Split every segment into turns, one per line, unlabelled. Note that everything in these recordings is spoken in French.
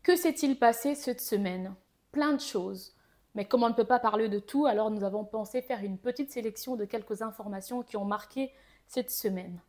Que s'est-il passé cette semaine? Plein de choses. Mais comme on ne peut pas parler de tout, alors nous avons pensé faire une petite sélection de quelques informations qui ont marqué cette semaine.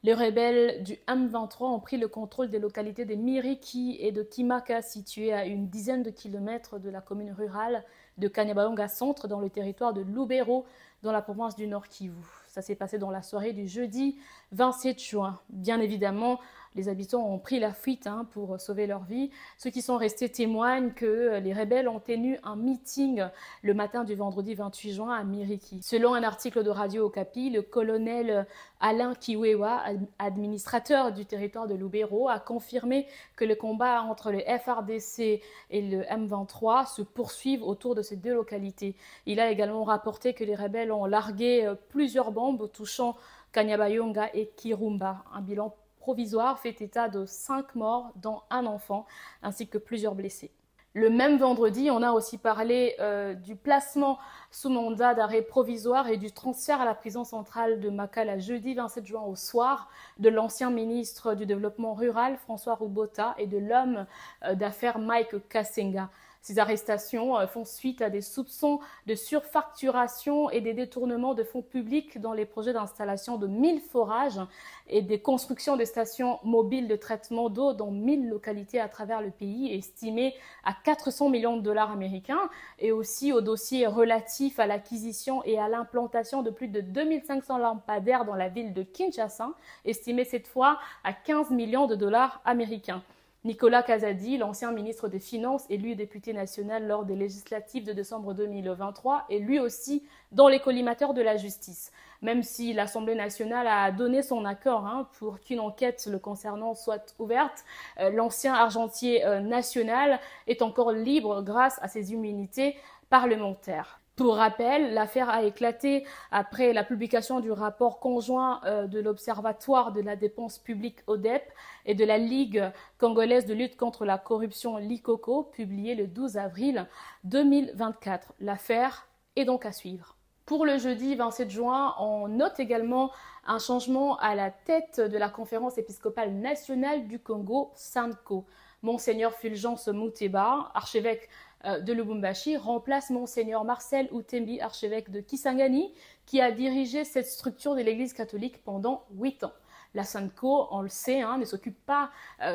Les rebelles du M23 ont pris le contrôle des localités de Miriki et de Kimaka, situées à une dizaine de kilomètres de la commune rurale de Kanyabayonga Centre, dans le territoire de Lubero, dans la province du Nord Kivu. Ça s'est passé dans la soirée du jeudi 27 juin. Bien évidemment, les habitants ont pris la fuite pour sauver leur vie. Ceux qui sont restés témoignent que les rebelles ont tenu un meeting le matin du vendredi 28 juin à Miriki. Selon un article de Radio Okapi, le colonel Alain Kiwewa, administrateur du territoire de Lubero, a confirmé que le combat entre le FRDC et le M23 se poursuivent autour de ces deux localités. Il a également rapporté que les rebelles ont largué plusieurs bombes touchant Kanyabayonga et Kirumba. Un bilan provisoire fait état de 5 morts, dont un enfant, ainsi que plusieurs blessés. Le même vendredi, on a aussi parlé du placement sous mandat d'arrêt provisoire et du transfert à la prison centrale de Makala jeudi 27 juin au soir de l'ancien ministre du Développement rural François Rubota et de l'homme d'affaires Mike Kassenga. Ces arrestations font suite à des soupçons de surfacturation et des détournements de fonds publics dans les projets d'installation de 1000 forages et des constructions de stations mobiles de traitement d'eau dans 1000 localités à travers le pays, estimées à 400 millions de dollars américains, et aussi au dossier relatif à l'acquisition et à l'implantation de plus de 2500 lampadaires dans la ville de Kinshasa, estimé cette fois à 15 millions de dollars américains. Nicolas Kazadi, l'ancien ministre des Finances, élu député national lors des législatives de décembre 2023, est lui aussi dans les collimateurs de la justice. Même si l'Assemblée nationale a donné son accord pour qu'une enquête le concernant soit ouverte, l'ancien argentier national est encore libre grâce à ses immunités parlementaires. Pour rappel, l'affaire a éclaté après la publication du rapport conjoint de l'Observatoire de la dépense publique ODEP et de la Ligue congolaise de lutte contre la corruption LICOCO, publié le 12 avril 2024. L'affaire est donc à suivre. Pour le jeudi 27 juin, on note également un changement à la tête de la conférence épiscopale nationale du Congo, SANCO. Monseigneur Fulgence Muteba, archevêque de Lubumbashi, remplace Monseigneur Marcel Outembi, archevêque de Kisangani, qui a dirigé cette structure de l'Église catholique pendant 8 ans. La SANCO, on le sait, ne s'occupe pas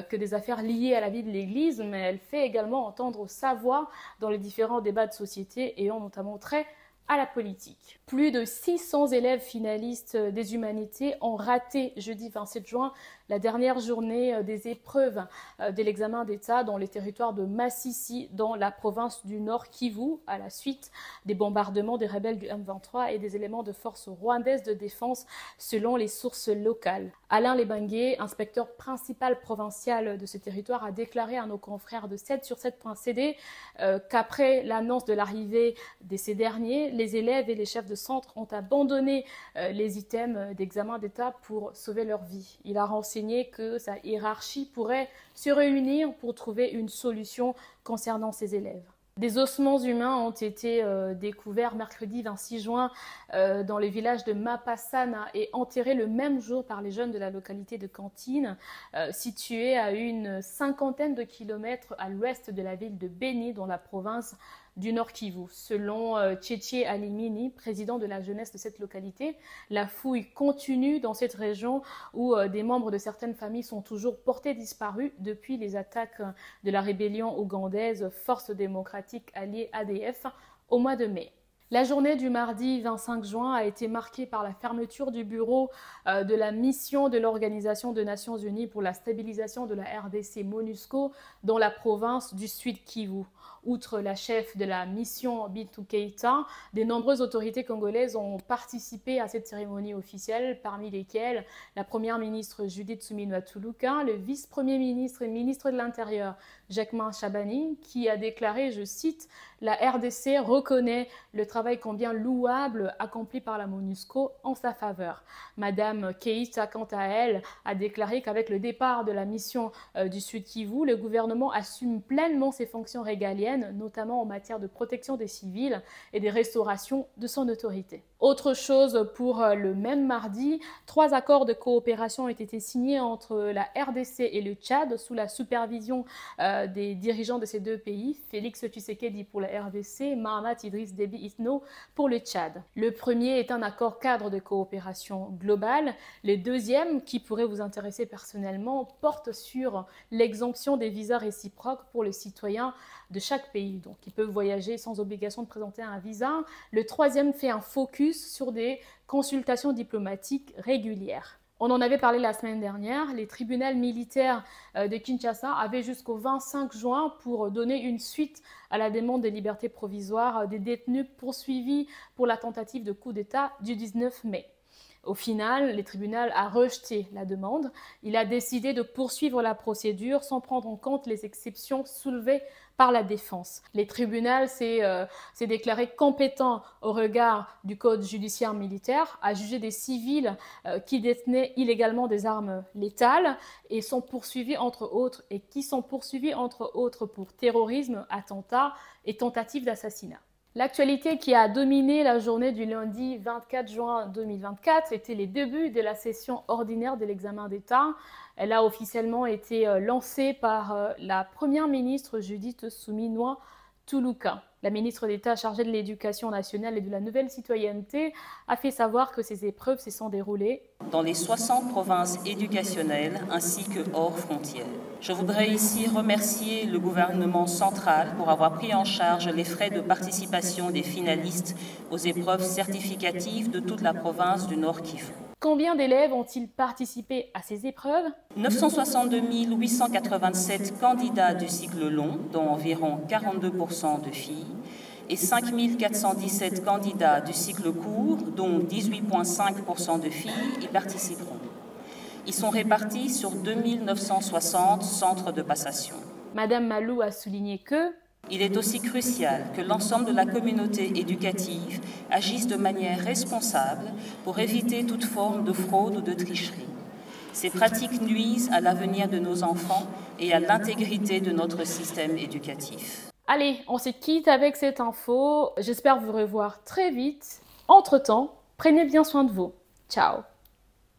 que des affaires liées à la vie de l'Église, mais elle fait également entendre sa voix dans les différents débats de société ayant notamment trait à la politique. Plus de 600 élèves finalistes des humanités ont raté jeudi 27 juin la dernière journée des épreuves de l'examen d'État dans les territoires de Massissi, dans la province du Nord Kivu, à la suite des bombardements des rebelles du M23 et des éléments de forces rwandaises de défense, selon les sources locales. Alain Lebangué, inspecteur principal provincial de ce territoire, a déclaré à nos confrères de 7sur7.cd qu'après l'annonce de l'arrivée de ces derniers, les élèves et les chefs de centre ont abandonné les items d'examen d'État pour sauver leur vie. Il a renseigné que sa hiérarchie pourrait se réunir pour trouver une solution concernant ces élèves. Des ossements humains ont été découverts mercredi 26 juin dans le village de Mapasana et enterrés le même jour par les jeunes de la localité de Cantine, située à une 50aine de kilomètres à l'ouest de la ville de Beni, dans la province du Nord Kivu. Selon Tchétché Alimini, président de la jeunesse de cette localité, la fouille continue dans cette région où des membres de certaines familles sont toujours portés disparus depuis les attaques de la rébellion ougandaise Force démocratique alliée ADF au mois de mai. La journée du mardi 25 juin a été marquée par la fermeture du bureau de la mission de l'Organisation des Nations Unies pour la stabilisation de la RDC MONUSCO dans la province du Sud Kivu. Outre la chef de la mission Bintou Keïta, de nombreuses autorités congolaises ont participé à cette cérémonie officielle, parmi lesquelles la première ministre Judith Suminwa Tuluka, le vice-premier ministre et ministre de l'Intérieur Jacquemain Chabani, qui a déclaré, je cite, « La RDC reconnaît le travail travail combien louable accompli par la MONUSCO en sa faveur. Madame Keïta, quant à elle, a déclaré qu'avec le départ de la mission du Sud Kivu, le gouvernement assume pleinement ses fonctions régaliennes, notamment en matière de protection des civils et des restaurations de son autorité. Autre chose pour le même mardi, 3 accords de coopération ont été signés entre la RDC et le Tchad sous la supervision des dirigeants de ces deux pays, Félix Tshisekedi pour la RDC, Mahamat Idriss Déby Itno pour le Tchad. Le premier est un accord cadre de coopération globale. Le deuxième, qui pourrait vous intéresser personnellement, porte sur l'exemption des visas réciproques pour les citoyens de chaque pays, donc ils peuvent voyager sans obligation de présenter un visa. Le troisième fait un focus sur des consultations diplomatiques régulières. On en avait parlé la semaine dernière, les tribunaux militaires de Kinshasa avaient jusqu'au 25 juin pour donner une suite à la demande de liberté provisoire des détenus poursuivis pour la tentative de coup d'État du 19 mai. Au final, le tribunal a rejeté la demande. Il a décidé de poursuivre la procédure sans prendre en compte les exceptions soulevées par la défense. Le tribunal s'est déclaré compétent au regard du code judiciaire militaire à juger des civils qui détenaient illégalement des armes létales et sont poursuivis entre autres pour terrorisme, attentat et tentative d'assassinat. L'actualité qui a dominé la journée du lundi 24 juin 2024 était les débuts de la session ordinaire de l'examen d'État. Elle a officiellement été lancée par la première ministre Judith Suminwa-Tuluka. La ministre d'État chargée de l'Éducation nationale et de la nouvelle citoyenneté a fait savoir que ces épreuves se sont déroulées
dans les 60 provinces éducationnelles ainsi que hors frontières. Je voudrais ici remercier le gouvernement central pour avoir pris en charge les frais de participation des finalistes aux épreuves certificatives de toute la province du Nord Kivu.
Combien d'élèves ont-ils participé à ces épreuves?
962 887 candidats du cycle long, dont environ 42% de filles, et 5 417 candidats du cycle court, dont 18,5% de filles, y participeront. Ils sont répartis sur 2 960 centres de passation.
Madame Malou a souligné que
il est aussi crucial que l'ensemble de la communauté éducative agisse de manière responsable pour éviter toute forme de fraude ou de tricherie. Ces pratiques nuisent à l'avenir de nos enfants et à l'intégrité de notre système éducatif.
Allez, on se quitte avec cette info. J'espère vous revoir très vite. Entre-temps, prenez bien soin de vous. Ciao!